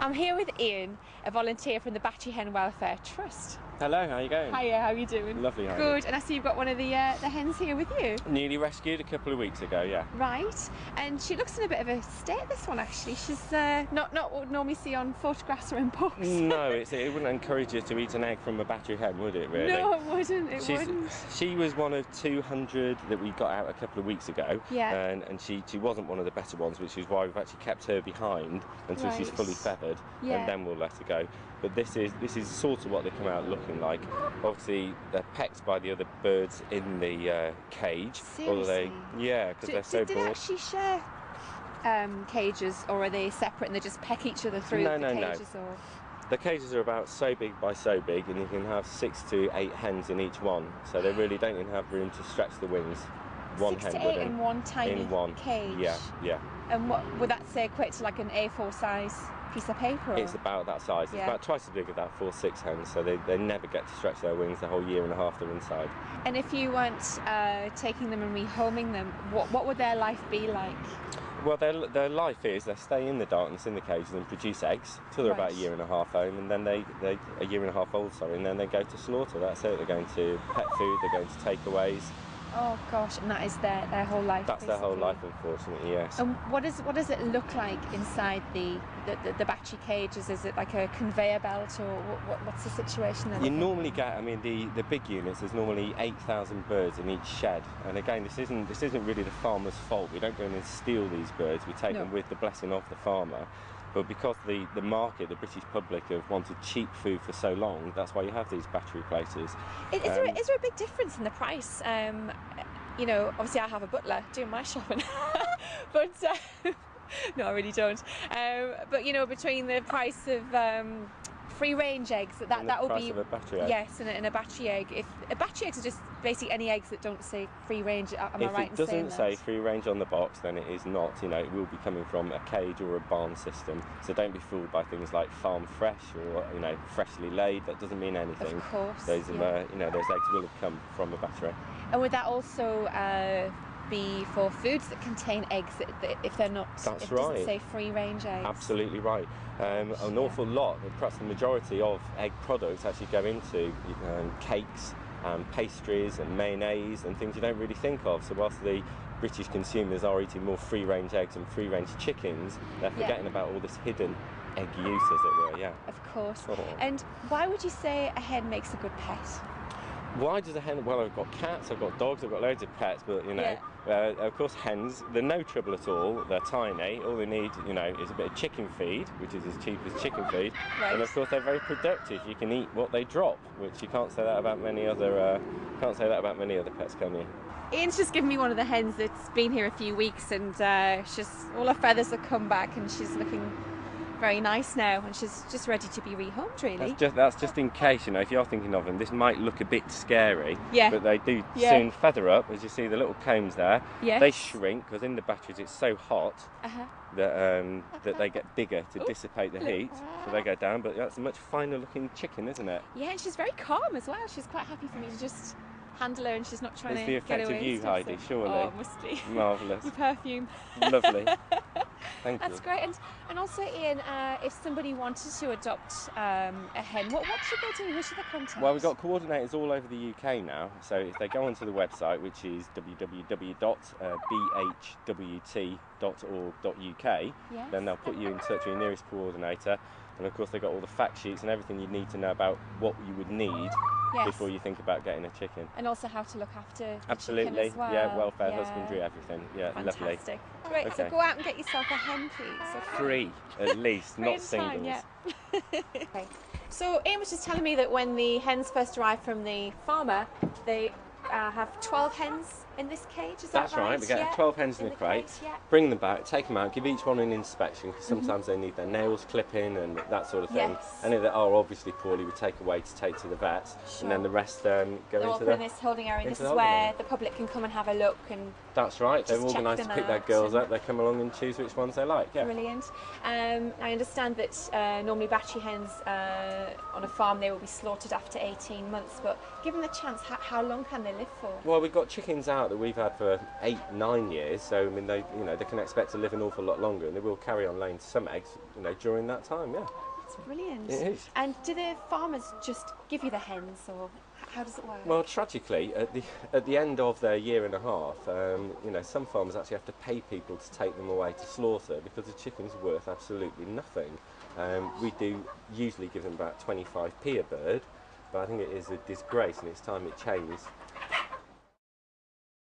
I'm here with Ian, a volunteer from the Battery Hen Welfare Trust. Hello, how are you going? Hiya, how are you doing? Lovely, how are you? Good, and I see you've got one of the hens here with you. Newly rescued a couple of weeks ago, yeah. Right, and she looks in a bit of a state, this one actually. She's not what we'd normally see on photographs or in books. No, it wouldn't encourage you to eat an egg from a battery hen, would it, really? No, it wouldn't, wouldn't. She was one of 200 that we got out a couple of weeks ago. Yeah. And she wasn't one of the better ones, which is why we've actually kept her behind until she's fully feathered, yeah. and then we'll let her go. But this is sort of what they come out looking like. Obviously, they're pecked by the other birds in the cage. Seriously? Yeah, because they're so bored. Do they actually share cages, or are they separate and they just peck each other through the cages? No. The cages are about so big by so big, and you can have 6 to 8 hens in each one. So they really don't even have room to stretch the wings. 6 to 8 in one tiny cage? Yeah. And what would that say equate to, like an A4 size piece of paper? Or? It's about that size. It's about twice as big as that for 6 hens, so they never get to stretch their wings the whole year and a half they're inside. And if you weren't taking them and rehoming them, what would their life be like? Well, their life is they stay in the darkness in the cages and produce eggs till they're about a year and a half old, and then they a year and a half old, and then they go to slaughter. That's it. They're going to pet food. They're going to takeaways. Oh gosh, and that is their whole life. That's basically their whole life, unfortunately, yes. And what does it look like inside the battery cages? Is it like a conveyor belt, or what's the situation there? You normally get, I mean, the big units. There's normally 8,000 birds in each shed, and again, this isn't really the farmer's fault. We don't go in and steal these birds. We take them with the blessing of the farmer. But because the market, the British public, have wanted cheap food for so long, that's why you have these battery places. Is there a big difference in the price? You know, obviously I have a butler doing my shopping, but no, I really don't. But you know, between the price of free-range eggs, that will be of a battery egg. Yes, and a battery egg. If a battery eggs are just basically any eggs that don't say free-range, am I right in saying that? If it doesn't say free-range on the box, then it is not. You know, it will be coming from a cage or a barn system. So don't be fooled by things like farm fresh or freshly laid. That doesn't mean anything. Of course. Those those eggs will have come from a battery egg. And would that also be for foods that contain eggs if they're not? That's it right. Doesn't say free-range eggs. Absolutely right. An awful lot, perhaps the majority of egg products actually go into cakes and pastries and mayonnaise and things you don't really think of. So whilst the British consumers are eating more free-range eggs and free-range chickens, they're forgetting about all this hidden egg use, as it were. Yeah. Of course. Oh. And why would you say a hen makes a good pet? Why does a hen? Well, I've got cats, I've got dogs, I've got loads of pets, but of course hens, they're no trouble at all. They're tiny. All they need, is a bit of chicken feed, which is as cheap as chicken feed, and of course they're very productive. You can eat what they drop, which you can't say that about many other pets, can you? Ian's just given me one of the hens that's been here a few weeks, and all her feathers have come back, and she's looking very nice now, and she's just ready to be rehomed, really. That's just in case, if you're thinking of them, this might look a bit scary, yeah. But they do soon feather up, as you see the little combs there. Yes. They shrink, because in the batteries it's so hot that they get bigger to dissipate the heat, so they go down, but that's a much finer looking chicken, isn't it? Yeah, and she's very calm as well. She's quite happy for me to just handle her, and she's not trying it's to the effect get away of you, Heidi, surely. Oh, it must be. Marvellous. Your perfume. Lovely. Thank you. That's great. And also, Ian, if somebody wanted to adopt a hen, what should they do? Who should they contact? Well, we've got coordinators all over the UK now, so if they go onto the website, which is www.bhwt.org.uk, then they'll put you in touch with your nearest coordinator, and of course they've got all the fact sheets and everything you need to know about what you would need before you think about getting a chicken. And also how to look after the Absolutely. chicken as well. Yeah, welfare, husbandry, everything. Yeah, fantastic. Lovely. Great, okay. So go out and get yourself a hen, please. Okay. 3, at least, not singles. Yeah. Okay. So Ian was just telling me that when the hens first arrive from the farmer, they have 12 hens in this cage, is that right? That's right, we get 12 hens in the crate, bring them back, take them out, give each one an inspection, because sometimes they need their nails clipping and that sort of thing. Any that are obviously poorly we take away to take to the vets, and then the rest go into this holding area. This is where the public can come and have a look. And that's right, they're organised to pick their girls up, they come along and choose which ones they like. Yeah. Brilliant. I understand that normally battery hens on a farm, they will be slaughtered after 18 months, but given the chance, how long can they live for? Well, we've got chickens out that we've had for 8-9 years. So I mean, they can expect to live an awful lot longer, and they will carry on laying some eggs, during that time. Yeah. That's brilliant. It is. And do the farmers just give you the hens, or how does it work? Well, tragically, at the end of their year and a half, some farmers actually have to pay people to take them away to slaughter because the chicken's worth absolutely nothing. We do usually give them about 25p a bird, but I think it is a disgrace, and it's time it changed.